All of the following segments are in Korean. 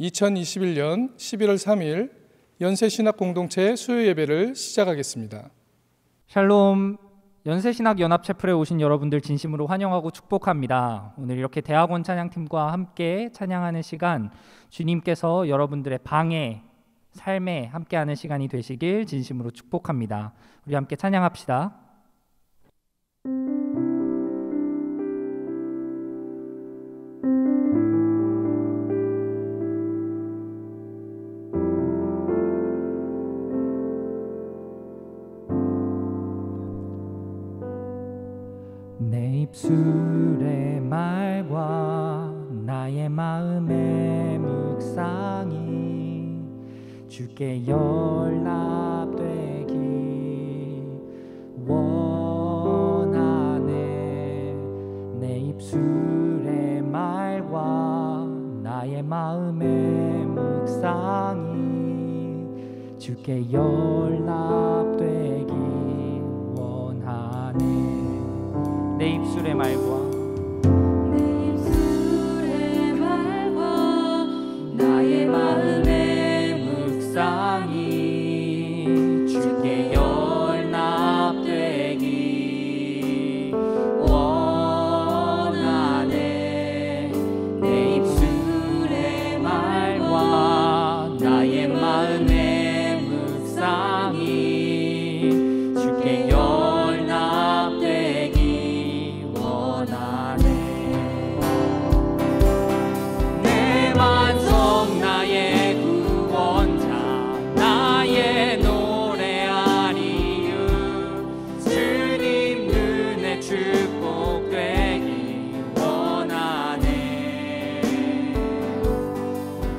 2021년 11월 3일 연세신학공동체 수요예배를 시작하겠습니다. 샬롬, 연세신학연합채플에 오신 여러분들 진심으로 환영하고 축복합니다. 오늘 이렇게 대학원 찬양팀과 함께 찬양하는 시간, 주님께서 여러분들의 방에, 삶에 함께하는 시간이 되시길 진심으로 축복합니다. 우리 함께 찬양합시다. 내 입술의 말과 나의 마음의 묵상이 주께 연락되기 원하네. 내 입술의 말과 나의 마음의 묵상이 주께 연락되기 원하네. 내 입술의 말과 나의 마음의 묵상이 주께 연락되기 원하네. 내 입술의 말과 나의 마음의 묵상이 주께 연락되기 원하네. 내 반석 나의 구원자 나의 노래하리유. 주님 눈에 축복되기 원하네.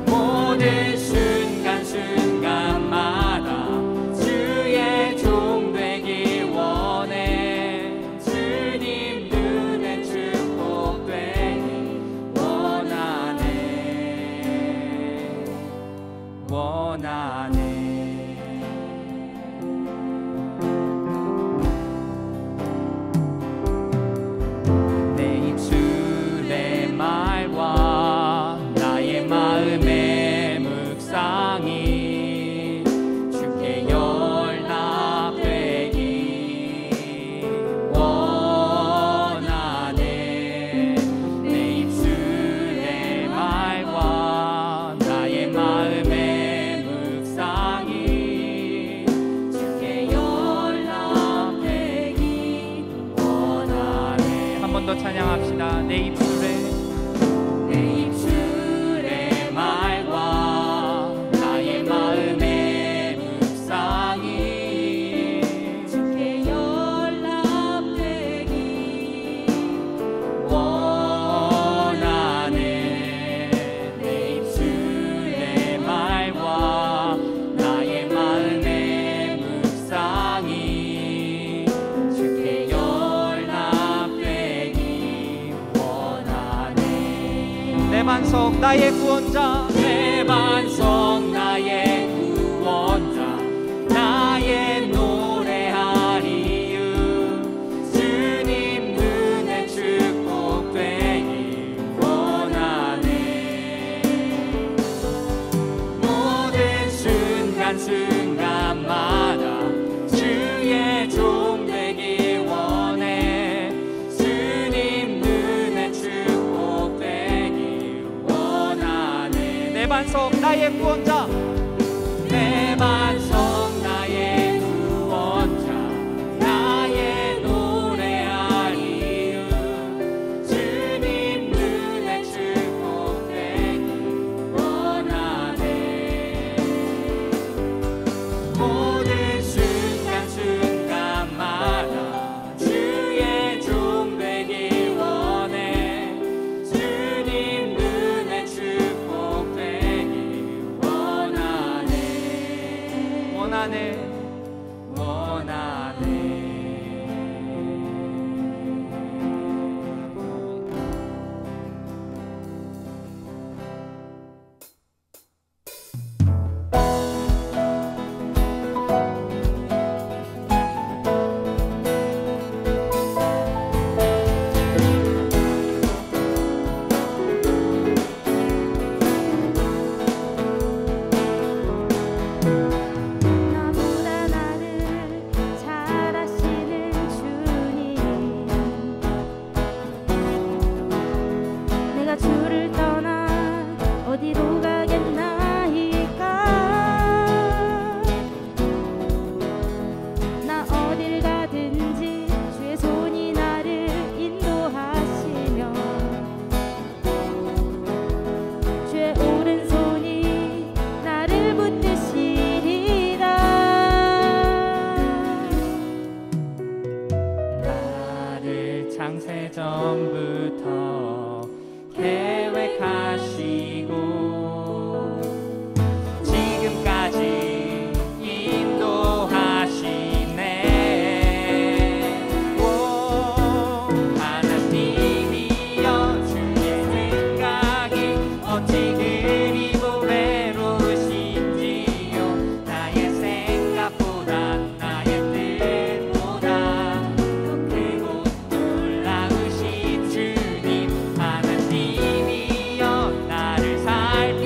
모든 순간순간마다 주의 종 되기 원해. 주님 눈에 축복되기 원하네. 내 입술의 말과 나의 마음의 묵상이 주께 연락되기 원하네. 내 입술의 말과 나의 마음의 묵상이 주께 연락되기 원하네. 한 번 더 찬양합시다. 내 입술의 말과 나의 마음의 묵상이 주께 연락되기 원하네. 내 입술의 말과 나의 마음의 묵상이 주께 연락되기 원하네. 내 반석 나의 구원자, 내 반석 나의 구원자 나의 노래하리유. 주님 눈에 축복되기 원하네. 모든 순간순간마다 주의 종 되기 원해. 주님 눈에 축복되기 원하네. 내 반석 나의 구원자, 내 반석 나의 구원자 나의 노래하리유. 주님 눈에 축복되기 원하네. 모든 순간순간마다 주의 종 되기 원해. 주님 눈에 축복되기 원하네. 창세전부터 계획하시고 지금까지 인도하시네. 오 하나님이여 주의 생각이 어찌 그리 보배로우신지요. 나의 생각보다 나의 뜻보다 더 크고 놀라우신 주님. 하나님이여 나를 살펴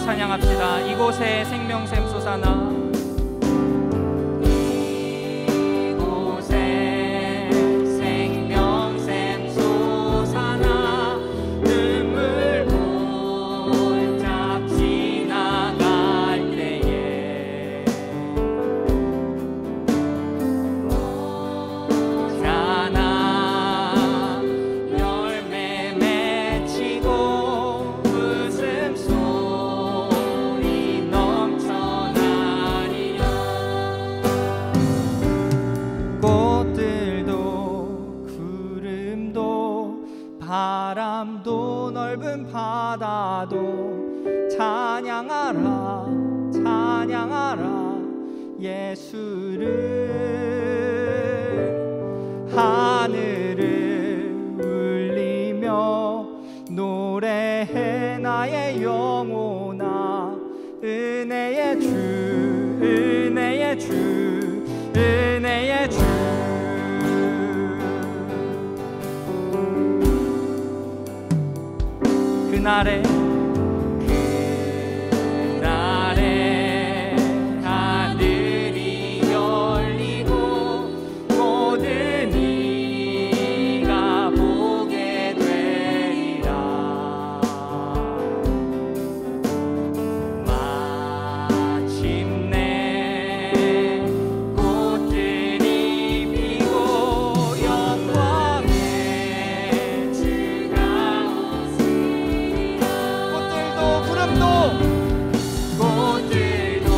찬양합시다. 이곳에 생명샘 솟아나. 바람도 넓은 바다도 찬양하라 찬양하라 예수를. 하늘을 울리며 노래해 나의 영혼아. 은혜의 주 은혜의 주 은혜의 주. 그날에 하늘이 열리고 모든 이가 보게 되리라. 마침내 꽃들이 피고 영광의 주가 오시리라. 꽃들도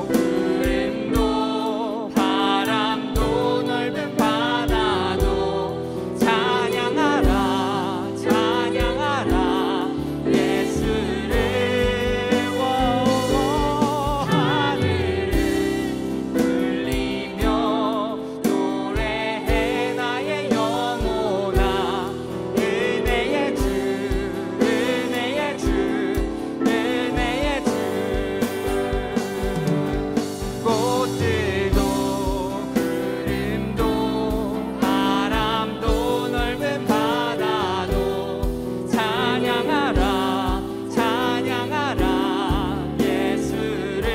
구름도 바람도 넓은 바다도 찬양하라 찬양하라 예수를. 하늘을 울리며 노래해 나의 영혼아. 은혜의 주 은혜의 주 은혜의 주. 꽃들도 구름도 바람도 넓은 바다도 찬양하라 찬양하라 예수를.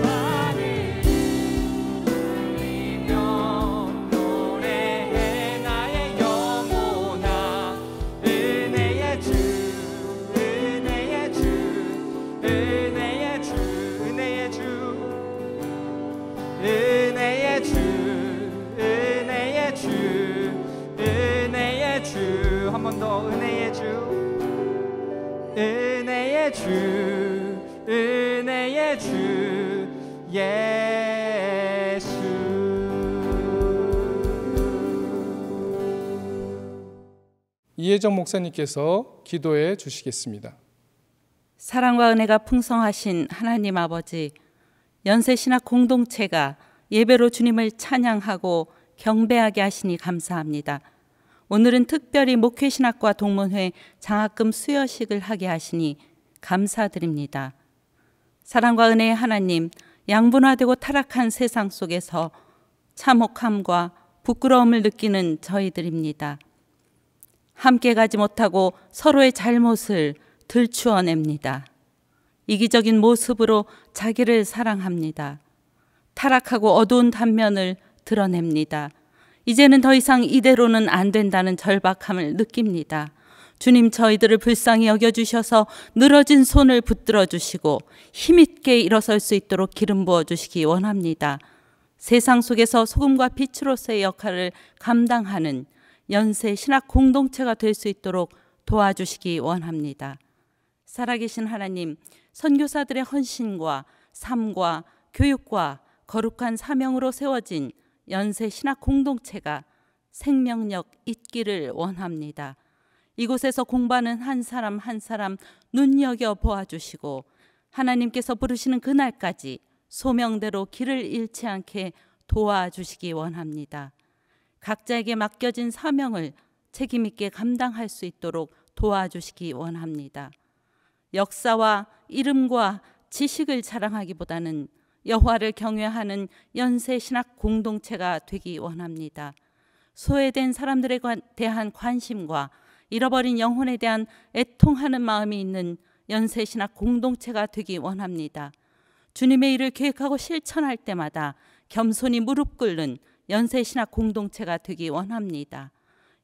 하늘 울리며 노래해 나의 영혼아. 은혜의 주 은혜의 주 은혜의 주 은혜의 주 은혜의 주 은혜의 주 은혜의 주. 한 번 더. 은혜의 주 은혜의 주 은혜의 주 예수. 이혜정 목사님께서 기도해 주시겠습니다. 사랑과 은혜가 풍성하신 하나님 아버지, 연세신학 공동체가 예배로 주님을 찬양하고 경배하게 하시니 감사합니다. 오늘은 특별히 목회신학과 동문회 장학금 수여식을 하게 하시니 감사드립니다. 사랑과 은혜의 하나님, 양분화되고 타락한 세상 속에서 참혹함과 부끄러움을 느끼는 저희들입니다. 함께 가지 못하고 서로의 잘못을 들추어냅니다. 이기적인 모습으로 자기를 사랑합니다. 타락하고 어두운 단면을 드러냅니다. 이제는 더 이상 이대로는 안 된다는 절박함을 느낍니다. 주님, 저희들을 불쌍히 여겨주셔서 늘어진 손을 붙들어 주시고 힘있게 일어설 수 있도록 기름 부어주시기 원합니다. 세상 속에서 소금과 빛으로서의 역할을 감당하는 연세 신학 공동체가 될 수 있도록 도와주시기 원합니다. 살아계신 하나님, 선교사들의 헌신과 삶과 교육과 거룩한 사명으로 세워진 연세 신학 공동체가 생명력 있기를 원합니다. 이곳에서 공부하는 한 사람 한 사람 눈여겨 보아주시고 하나님께서 부르시는 그날까지 소명대로 길을 잃지 않게 도와주시기 원합니다. 각자에게 맡겨진 사명을 책임 있게 감당할 수 있도록 도와주시기 원합니다. 역사와 이름과 지식을 자랑하기보다는 여호와를 경외하는 연세 신학 공동체가 되기 원합니다. 소외된 사람들에 대한 관심과 잃어버린 영혼에 대한 애통하는 마음이 있는 연세신학 공동체가 되기 원합니다. 주님의 일을 계획하고 실천할 때마다 겸손히 무릎 꿇는 연세신학 공동체가 되기 원합니다.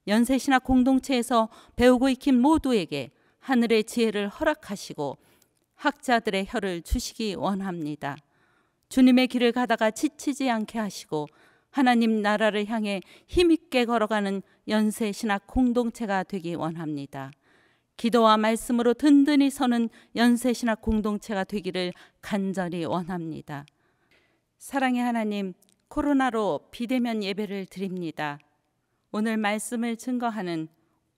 연세신학 공동체에서 배우고 익힌 모두에게 하늘의 지혜를 허락하시고 학자들의 혀를 주시기 원합니다. 주님의 길을 가다가 지치지 않게 하시고 하나님 나라를 향해 힘있게 걸어가는 연세신학 공동체가 되기 원합니다. 기도와 말씀으로 든든히 서는 연세신학 공동체가 되기를 간절히 원합니다. 사랑의 하나님, 코로나로 비대면 예배를 드립니다. 오늘 말씀을 증거하는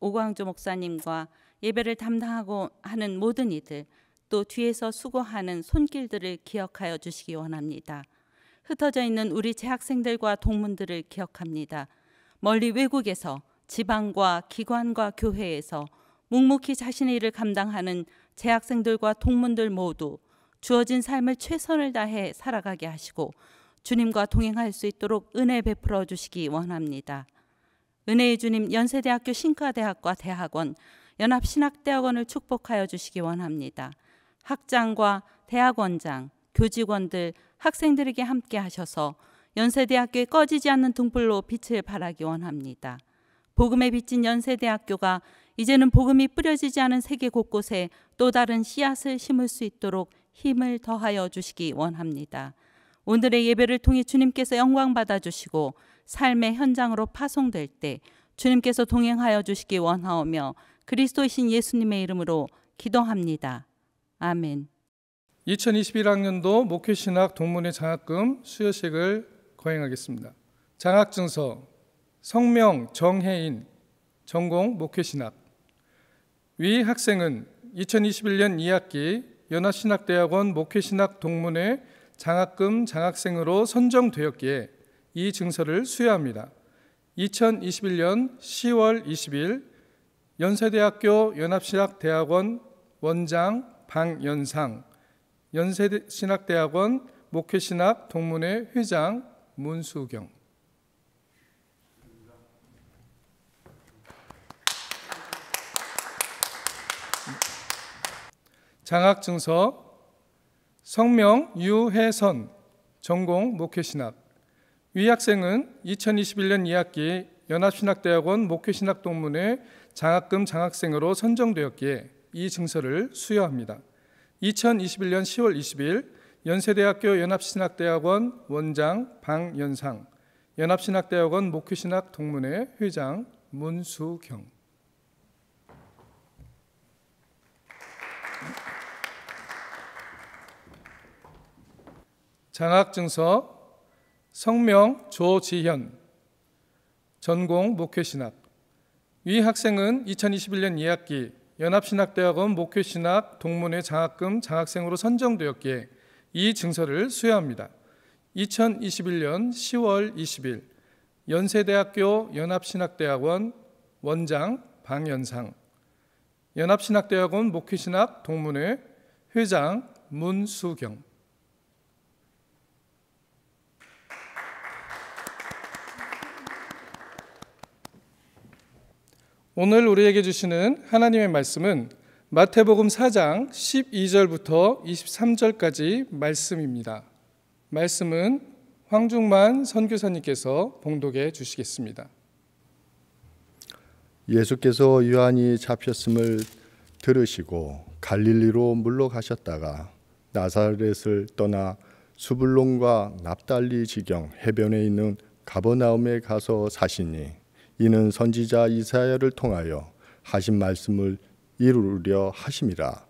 오광주 목사님과 예배를 담당하고 하는 모든 이들, 또 뒤에서 수고하는 손길들을 기억하여 주시기 원합니다. 흩어져 있는 우리 재학생들과 동문들을 기억합니다. 멀리 외국에서 지방과 기관과 교회에서 묵묵히 자신의 일을 감당하는 재학생들과 동문들 모두 주어진 삶을 최선을 다해 살아가게 하시고 주님과 동행할 수 있도록 은혜 베풀어 주시기 원합니다. 은혜의 주님, 연세대학교 신과대학과 대학원, 연합신학대학원을 축복하여 주시기 원합니다. 학장과 대학원장, 교직원들, 학생들에게 함께 하셔서 연세대학교에 꺼지지 않는 등불로 빛을 발하기 원합니다. 복음에 비친 연세대학교가 이제는 복음이 뿌려지지 않은 세계 곳곳에 또 다른 씨앗을 심을 수 있도록 힘을 더하여 주시기 원합니다. 오늘의 예배를 통해 주님께서 영광 받아주시고 삶의 현장으로 파송될 때 주님께서 동행하여 주시기 원하오며 그리스도이신 예수님의 이름으로 기도합니다. 아멘. 2021학년도 목회신학 동문회 장학금 수여식을 거행하겠습니다. 장학증서 성명 정혜인, 전공 목회신학. 위 학생은 2021년 2학기 연합신학대학원 목회신학 동문회 장학금 장학생으로 선정되었기에 이 증서를 수여합니다. 2021년 10월 20일 연세대학교 연합신학대학원 원장 방연상, 연세신학대학원 목회신학 동문회 회장 문수경. 장학증서 성명 유혜선, 전공 목회신학. 위 학생은 2021년 2학기 연합신학대학원 목회신학 동문회 장학금 장학생으로 선정되었기에 이 증서를 수여합니다. 2021년 10월 20일 연세대학교 연합신학대학원 원장 방연상, 연합신학대학원 목회신학 동문회 회장 문수경. 장학증서 성명 조지현, 전공 목회신학. 위 학생은 2021년 2학기 연합신학대학원 목회신학 동문회 장학금 장학생으로 선정되었기에 이 증서를 수여합니다. 2021년 10월 20일 연세대학교 연합신학대학원 원장 방연상, 연합신학대학원 목회신학 동문회 회장 문수경. 오늘 우리에게 주시는 하나님의 말씀은 마태복음 4장 12절부터 23절까지 말씀입니다. 말씀은 황중만 선교사님께서 봉독해 주시겠습니다. 예수께서 요한이 잡혔음을 들으시고 갈릴리로 물러가셨다가 나사렛을 떠나 수불론과 납달리 지경 해변에 있는 가버나움에 가서 사시니 이는 선지자 이사야를 통하여 하신 말씀을 이루려 하심이라.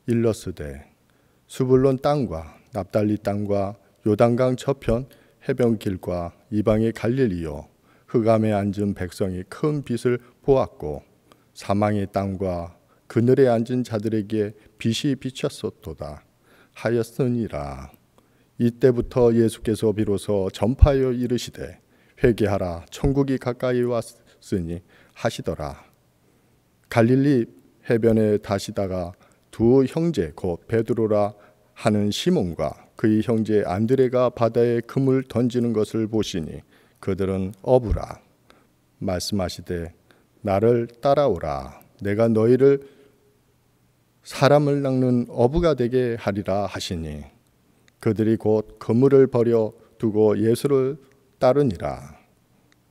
일러스되 수불론 땅과 납달리 땅과 요단강 저편 해변길과 이방의 갈릴리요, 흑암에 앉은 백성이 큰 빛을 보았고 사망의 땅과 그늘에 앉은 자들에게 빛이 비쳤었도다 하였으니라. 이때부터 예수께서 비로소 전파하여 이르시되 회개하라, 천국이 가까이 왔으니 하시더라. 갈릴리 해변에 다시다가 두 형제 곧 베드로라 하는 시몬과 그의 형제 안드레가 바다에 금을 던지는 것을 보시니 그들은 어부라. 말씀하시되 나를 따라오라. 내가 너희를 사람을 낚는 어부가 되게 하리라 하시니 그들이 곧 그물을 버려 두고 예수를 따르니라.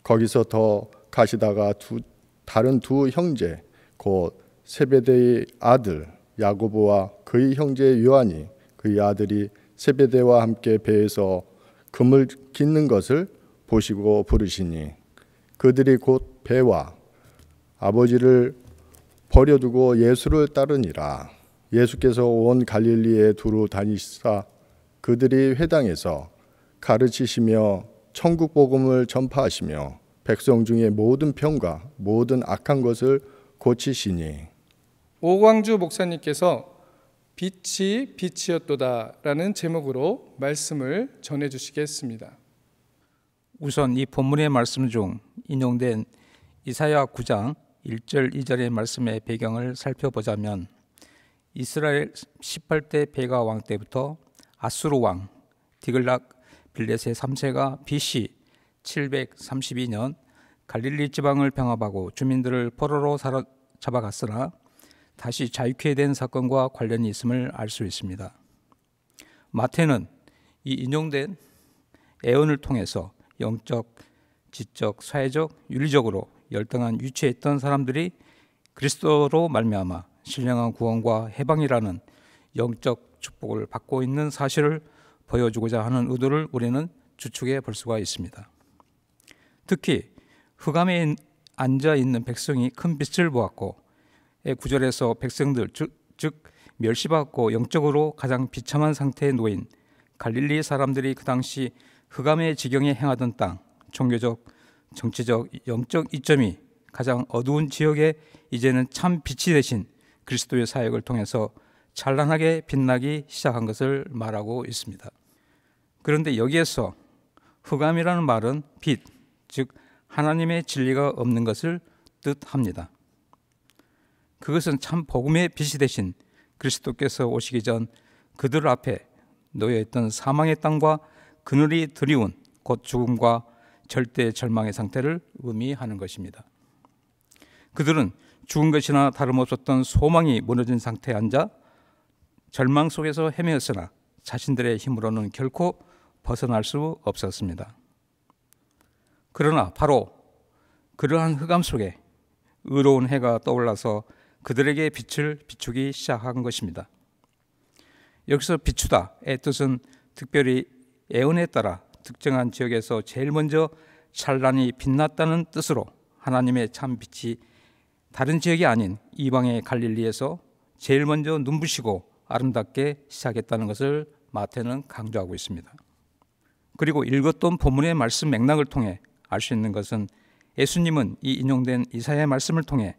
거기서 더 가시다가 다른 두 형제 곧 세베대의 아들 야고보와 그의 형제 요한이 그의 아들이 세베대와 함께 배에서 그물 깃는 것을 보시고 부르시니 그들이 곧 배와 아버지를 버려두고 예수를 따르니라. 예수께서 온 갈릴리에 두루 다니시사 그들이 회당에서 가르치시며 천국 복음을 전파하시며 백성 중에 모든 병과 모든 악한 것을 고치시니. 오광주 목사님께서 빛이 빛이었도다라는 제목으로 말씀을 전해주시겠습니다. 우선 이 본문의 말씀 중 인용된 이사야 9장 1절 2절의 말씀의 배경을 살펴보자면 이스라엘 18대 베가 왕 때부터 아수르 왕 디글락 빌레세 3세가 BC 732년 갈릴리 지방을 병합하고 주민들을 포로로 사로잡아갔으나 다시 자유케 된 사건과 관련이 있음을 알 수 있습니다. 마태는 이 인용된 예언을 통해서 영적, 지적, 사회적, 윤리적으로 열등한 위치에 있던 사람들이 그리스도로 말미암아 신령한 구원과 해방이라는 영적 축복을 받고 있는 사실을 보여주고자 하는 의도를 우리는 추측해 볼 수가 있습니다. 특히 흑암에 앉아 있는 백성이 큰 빛을 보았고 9절에서 백성들 즉 멸시받고 영적으로 가장 비참한 상태에 놓인 갈릴리 사람들이 그 당시 흑암의 지경에 행하던 땅, 종교적, 정치적, 영적 이점이 가장 어두운 지역에 이제는 참 빛이 되신 그리스도의 사역을 통해서 찬란하게 빛나기 시작한 것을 말하고 있습니다. 그런데 여기에서 흑암이라는 말은 빛, 즉 하나님의 진리가 없는 것을 뜻합니다. 그것은 참 복음의 빛이 되신 그리스도께서 오시기 전 그들 앞에 놓여있던 사망의 땅과 그늘이 드리운 곧 죽음과 절대 절망의 상태를 의미하는 것입니다. 그들은 죽은 것이나 다름없었던 소망이 무너진 상태에 앉아 절망 속에서 헤매었으나 자신들의 힘으로는 결코 벗어날 수 없었습니다. 그러나 바로 그러한 흑암 속에 의로운 해가 떠올라서 그들에게 빛을 비추기 시작한 것입니다. 여기서 비추다의 뜻은 특별히 예언에 따라 특정한 지역에서 제일 먼저 찬란히 빛났다는 뜻으로 하나님의 참 빛이 다른 지역이 아닌 이방의 갈릴리에서 제일 먼저 눈부시고 아름답게 시작했다는 것을 마태는 강조하고 있습니다. 그리고 읽었던 본문의 말씀 맥락을 통해 알 수 있는 것은 예수님은 이 인용된 이사야의 말씀을 통해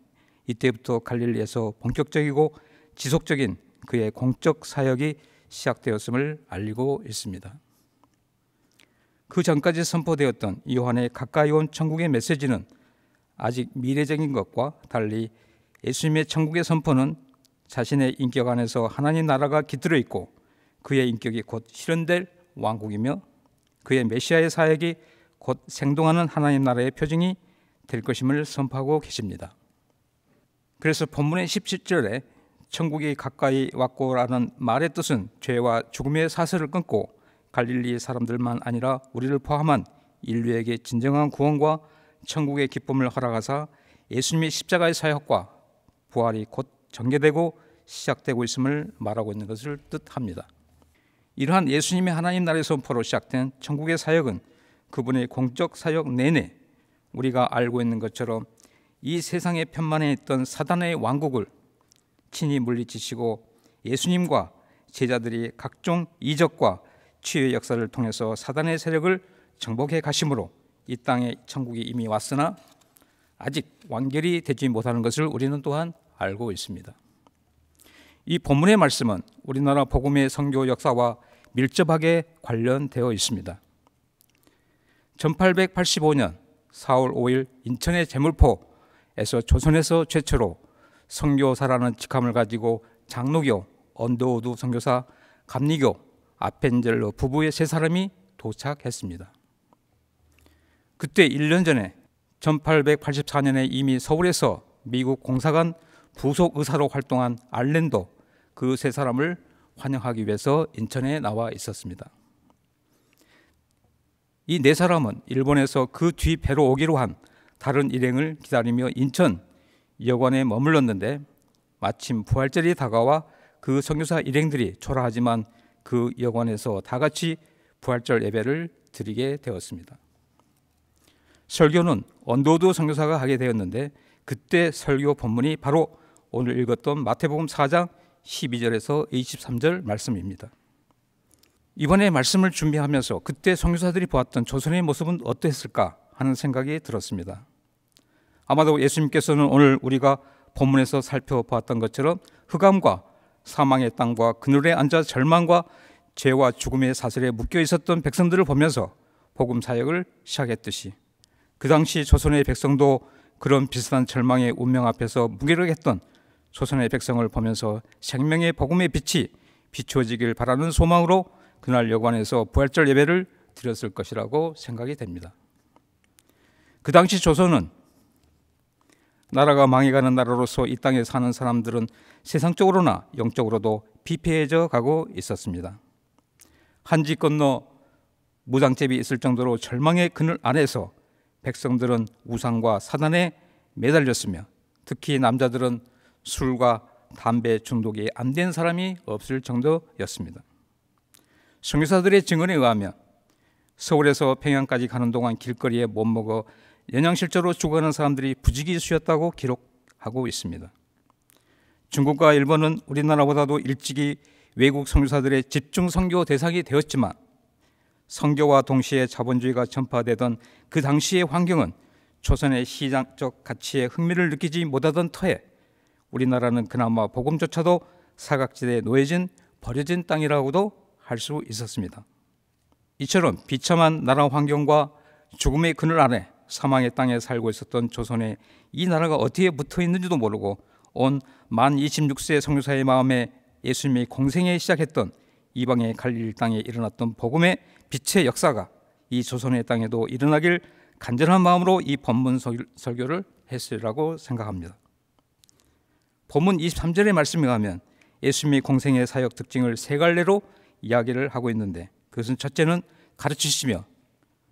이때부터 갈릴리에서 본격적이고 지속적인 그의 공적 사역이 시작되었음을 알리고 있습니다. 그 전까지 선포되었던 요한의 가까이 온 천국의 메시지는 아직 미래적인 것과 달리 예수님의 천국의 선포는 자신의 인격 안에서 하나님 나라가 깃들어 있고 그의 인격이 곧 실현될 왕국이며 그의 메시아의 사역이 곧 생동하는 하나님 나라의 표징이 될 것임을 선포하고 계십니다. 그래서 본문의 17절에 천국이 가까이 왔고라는 말의 뜻은 죄와 죽음의 사슬을 끊고 갈릴리 사람들만 아니라 우리를 포함한 인류에게 진정한 구원과 천국의 기쁨을 허락하사 예수님의 십자가의 사역과 부활이 곧 전개되고 시작되고 있음을 말하고 있는 것을 뜻합니다. 이러한 예수님의 하나님 나라의 선포로 시작된 천국의 사역은 그분의 공적 사역 내내 우리가 알고 있는 것처럼 이 세상의 편만에 있던 사단의 왕국을 친히 물리치시고 예수님과 제자들이 각종 이적과 치유의 역사를 통해서 사단의 세력을 정복해 가심으로 이 땅에 천국이 이미 왔으나 아직 완결이 되지 못하는 것을 우리는 또한 알고 있습니다. 이 본문의 말씀은 우리나라 복음의 선교 역사와 밀접하게 관련되어 있습니다. 1885년 4월 5일 인천의 제물포에서 조선에서 최초로 선교사라는 직함을 가지고 장로교 언더우드 선교사 감리교 아펜젤로 부부의 세 사람이 도착했습니다. 그때 1년 전에 1884년에 이미 서울에서 미국 공사관 부속 의사로 활동한 알렌도 그 세 사람을 환영하기 위해서 인천에 나와 있었습니다. 이 네 사람은 일본에서 그 뒤 배로 오기로 한 다른 일행을 기다리며 인천 여관에 머물렀는데 마침 부활절이 다가와 그 선교사 일행들이 초라하지만 그 여관에서 다 같이 부활절 예배를 드리게 되었습니다. 설교는 언도드 선교사가 하게 되었는데 그때 설교 본문이 바로 오늘 읽었던 마태복음 4장 12절에서 23절 말씀입니다. 이번에 말씀을 준비하면서 그때 선교사들이 보았던 조선의 모습은 어땠을까 하는 생각이 들었습니다. 아마도 예수님께서는 오늘 우리가 본문에서 살펴보았던 것처럼 흑암과 사망의 땅과 그늘에 앉아 절망과 죄와 죽음의 사슬에 묶여 있었던 백성들을 보면서 복음 사역을 시작했듯이 그 당시 조선의 백성도 그런 비슷한 절망의 운명 앞에서 무기력했던 조선의 백성을 보면서 생명의 복음의 빛이 비추어지길 바라는 소망으로 그날 여관에서 부활절 예배를 드렸을 것이라고 생각이 됩니다. 그 당시 조선은 나라가 망해가는 나라로서 이 땅에 사는 사람들은 세상적으로나 영적으로도 피폐해져 가고 있었습니다. 한지 건너 무장잽이 있을 정도로 절망의 그늘 안에서 백성들은 우상과 사단에 매달렸으며 특히 남자들은 술과 담배 중독이 안 된 사람이 없을 정도였습니다. 선교사들의 증언에 의하면 서울에서 평양까지 가는 동안 길거리에 못 먹어 영양실조로 죽어가는 사람들이 부지기수였다고 기록하고 있습니다. 중국과 일본은 우리나라보다도 일찍이 외국 선교사들의 집중 선교 대상이 되었지만 선교와 동시에 자본주의가 전파되던 그 당시의 환경은 조선의 시장적 가치에 흥미를 느끼지 못하던 터에 우리나라는 그나마 복음조차도 사각지대에 놓여진 버려진 땅이라고도 할 수 있었습니다. 이처럼 비참한 나라 환경과 죽음의 그늘 아래 사망의 땅에 살고 있었던 조선에 이 나라가 어디에 붙어 있는지도 모르고 온 만 26세 선교사의 마음에 예수님이 공생에 시작했던 이방의 갈릴리 땅에 일어났던 복음의 빛의 역사가 이 조선의 땅에도 일어나길 간절한 마음으로 이 본문 설교를 했으리라고 생각합니다. 본문 23절의 말씀에 가면 예수님이 공생의 사역 특징을 세 갈래로 이야기를 하고 있는데 그것은 첫째는 가르치시며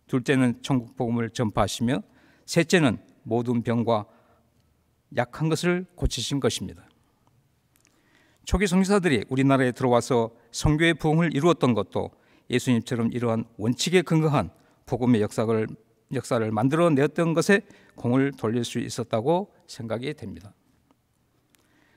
둘째는 천국 복음을 전파하시며 셋째는 모든 병과 약한 것을 고치신 것입니다. 초기 선교사들이 우리나라에 들어와서 선교의 부흥을 이루었던 것도 예수님처럼 이러한 원칙에 근거한 복음의 역사를 만들어내었던 것에 공을 돌릴 수 있었다고 생각이 됩니다.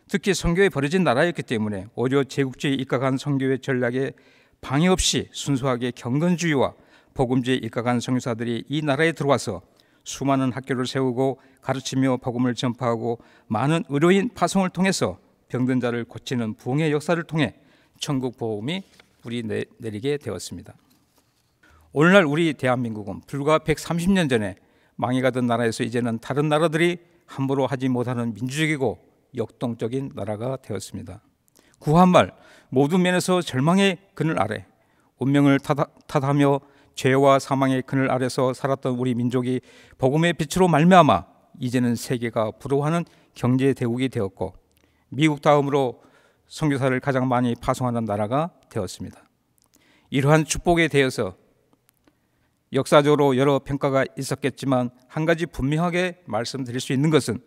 특히 선교에 버려진 나라였기 때문에 오히려 제국주의에 입각한 선교의 전략에 방해 없이 순수하게 경건주의와 복음주의에 입각한 선교사들이 이 나라에 들어와서 수많은 학교를 세우고 가르치며 복음을 전파하고 많은 의료인 파송을 통해서 병든 자를 고치는 부흥의 역사를 통해 천국 복음이 뿌리 내리게 되었습니다. 오늘날 우리 대한민국은 불과 130년 전에 망해가던 나라에서 이제는 다른 나라들이 함부로 하지 못하는 민주적이고 역동적인 나라가 되었습니다. 구한말 모든 면에서 절망의 그늘 아래 운명을 탓하며 죄와 사망의 그늘 아래서 살았던 우리 민족이 복음의 빛으로 말미암아 이제는 세계가 부러워하는 경제 대국이 되었고 미국 다음으로 선교사를 가장 많이 파송하는 나라가 되었습니다. 이러한 축복에 대해서 역사적으로 여러 평가가 있었겠지만 한 가지 분명하게 말씀드릴 수 있는 것은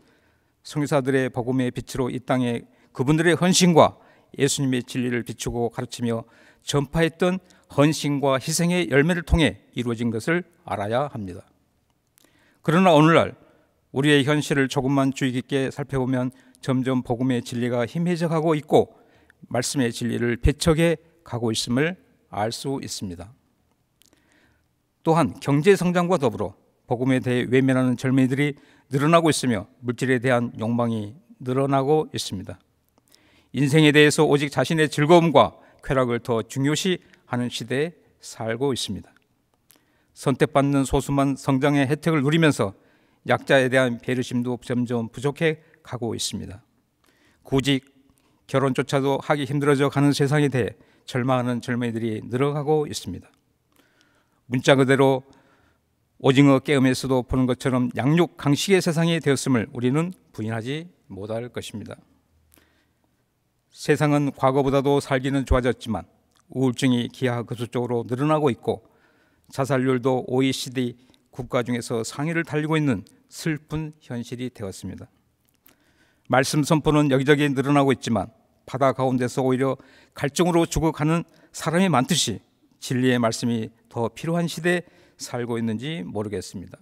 선교사들의 복음의 빛으로 이 땅에 그분들의 헌신과 예수님의 진리를 비추고 가르치며 전파했던 헌신과 희생의 열매를 통해 이루어진 것을 알아야 합니다. 그러나 오늘날 우리의 현실을 조금만 주의 깊게 살펴보면 점점 복음의 진리가 희미해져 가고 있고 말씀의 진리를 배척해 가고 있음을 알 수 있습니다. 또한 경제 성장과 더불어 복음에 대해 외면하는 젊은이들이 늘어나고 있으며 물질에 대한 욕망이 늘어나고 있습니다. 인생에 대해서 오직 자신의 즐거움과 쾌락을 더 중요시하는 시대에 살고 있습니다. 선택받는 소수만 성장의 혜택을 누리면서 약자에 대한 배려심도 점점 부족해 가고 있습니다. 구직, 결혼조차도 하기 힘들어져 가는 세상에 대해 절망하는 젊은이들이 늘어가고 있습니다. 문자 그대로 오징어 게임에서도 보는 것처럼 양육 강식의 세상이 되었음을 우리는 부인하지 못할 것입니다. 세상은 과거보다도 살기는 좋아졌지만 우울증이 기하급수적으로 늘어나고 있고 자살률도 OECD 국가 중에서 상위를 달리고 있는 슬픈 현실이 되었습니다. 말씀 선포는 여기저기 늘어나고 있지만 바다 가운데서 오히려 갈증으로 죽어가는 사람이 많듯이 진리의 말씀이 더 필요한 시대에 살고 있는지 모르겠습니다.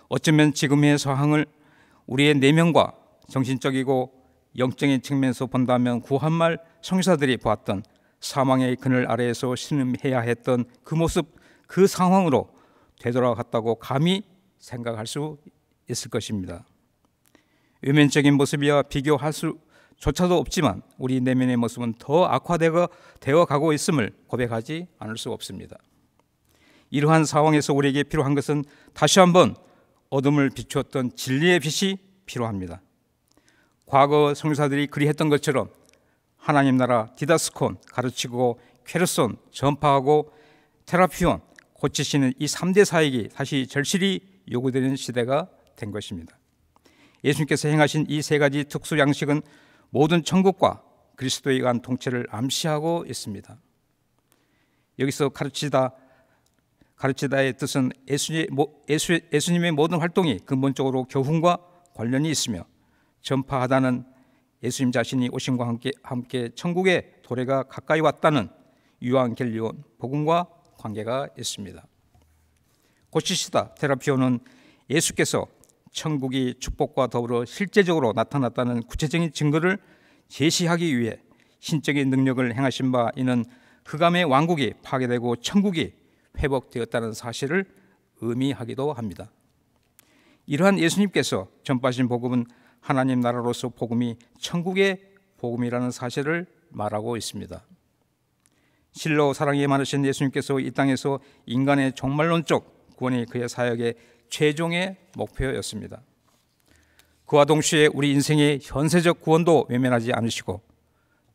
어쩌면 지금의 상황을 우리의 내면과 정신적이고 영적인 측면에서 본다면 구한말 선교사들이 보았던 사망의 그늘 아래에서 신음해야 했던 그 모습, 그 상황으로 되돌아갔다고 감히 생각할 수 있을 것입니다. 외면적인 모습이야 비교할 수조차도 없지만 우리 내면의 모습은 더 악화되어 가고 있음을 고백하지 않을 수 없습니다. 이러한 상황에서 우리에게 필요한 것은 다시 한번 어둠을 비추었던 진리의 빛이 필요합니다. 과거 선교사들이 그리했던 것처럼 하나님 나라 디다스콘, 가르치고 케르손, 전파하고 테라피온, 고치시는 이 3대 사역이 다시 절실히 요구되는 시대가 된 것입니다. 예수님께서 행하신 이 세 가지 특수 양식은 모든 천국과 그리스도에 관한 통치를 암시하고 있습니다. 여기서 가르치다의 뜻은 예수님의 모든 활동이 근본적으로 교훈과 관련이 있으며, 전파하다는 예수님 자신이 오심과 함께 천국의 도래가 가까이 왔다는 유한겔리온 복음과 관계가 있습니다. 고치시다 테라피오는 예수께서 천국이 축복과 더불어 실제적으로 나타났다는 구체적인 증거를 제시하기 위해 신적인 능력을 행하신 바, 이는 흑암의 왕국이 파괴되고 천국이 회복되었다는 사실을 의미하기도 합니다. 이러한 예수님께서 전파하신 복음은 하나님 나라로서 복음이 천국의 복음이라는 사실을 말하고 있습니다. 실로 사랑이 많으신 예수님께서 이 땅에서 인간의 종말론적 구원이 그의 사역의 최종의 목표였습니다. 그와 동시에 우리 인생의 현세적 구원도 외면하지 않으시고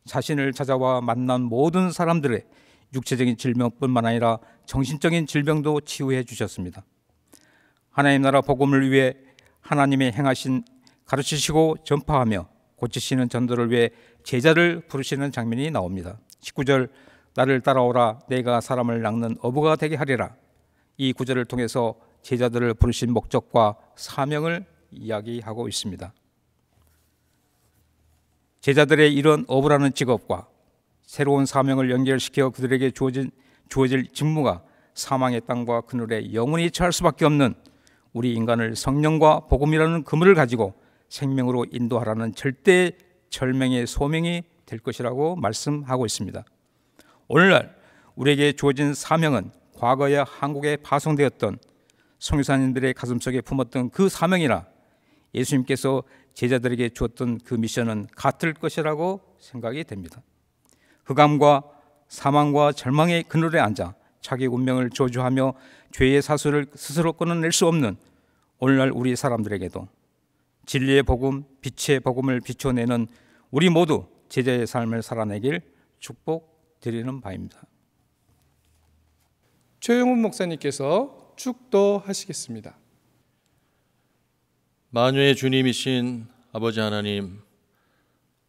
자신을 찾아와 만난 모든 사람들의 육체적인 질병뿐만 아니라 정신적인 질병도 치유해 주셨습니다. 하나님 나라 복음을 위해 하나님의 행하신 가르치시고 전파하며 고치시는 전도를 위해 제자를 부르시는 장면이 나옵니다. 19절, 나를 따라오라, 내가 사람을 낚는 어부가 되게 하리라. 이 구절을 통해서 제자들을 부르신 목적과 사명을 이야기하고 있습니다. 제자들의 이런 어부라는 직업과 새로운 사명을 연결시켜 그들에게 주어질 직무가 사망의 땅과 그늘에 영원히 처할 수밖에 없는 우리 인간을 성령과 복음이라는 그물을 가지고 생명으로 인도하라는 절대 절명의 소명이 될 것이라고 말씀하고 있습니다. 오늘날 우리에게 주어진 사명은 과거에 한국에 파송되었던 선교사님들의 가슴속에 품었던 그 사명이나 예수님께서 제자들에게 주었던 그 미션은 같을 것이라고 생각이 됩니다. 흑암과 사망과 절망의 그늘에 앉아 자기 운명을 저주하며 죄의 사슬을 스스로 끊어낼 수 없는 오늘날 우리 사람들에게도 진리의 복음, 빛의 복음을 비춰내는 우리 모두 제자의 삶을 살아내길 축복드리는 바입니다. 최영훈 목사님께서 축도하시겠습니다. 만유의 주님이신 아버지 하나님,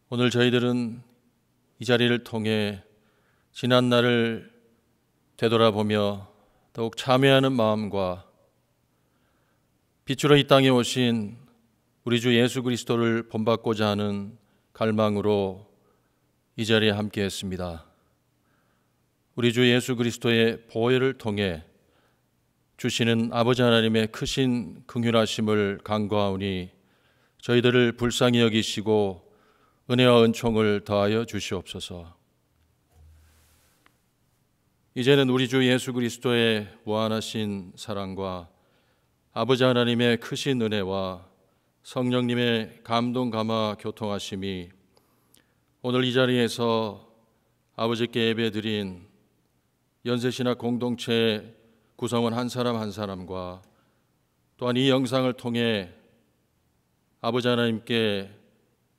오늘 저희들은 이 자리를 통해 지난 날을 되돌아보며 더욱 참회하는 마음과 빛으로 이 땅에 오신 우리 주 예수 그리스도를 본받고자 하는 갈망으로 이 자리에 함께했습니다. 우리 주 예수 그리스도의 보혈을 통해 주시는 아버지 하나님의 크신 긍휼하심을 간구하오니 저희들을 불쌍히 여기시고 은혜와 은총을 더하여 주시옵소서. 이제는 우리 주 예수 그리스도의 무한하신 사랑과 아버지 하나님의 크신 은혜와 성령님의 감동 감화 교통하심이 오늘 이 자리에서 아버지께 예배드린 연세신학 공동체 구성원 한 사람 한 사람과 또한 이 영상을 통해 아버지 하나님께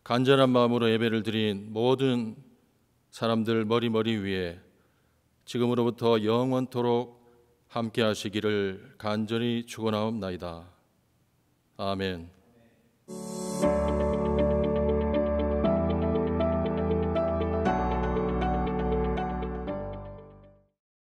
간절한 마음으로 예배를 드린 모든 사람들 머리 위에 지금으로부터 영원토록 함께 하시기를 간절히 축원하옵나이다. 아멘.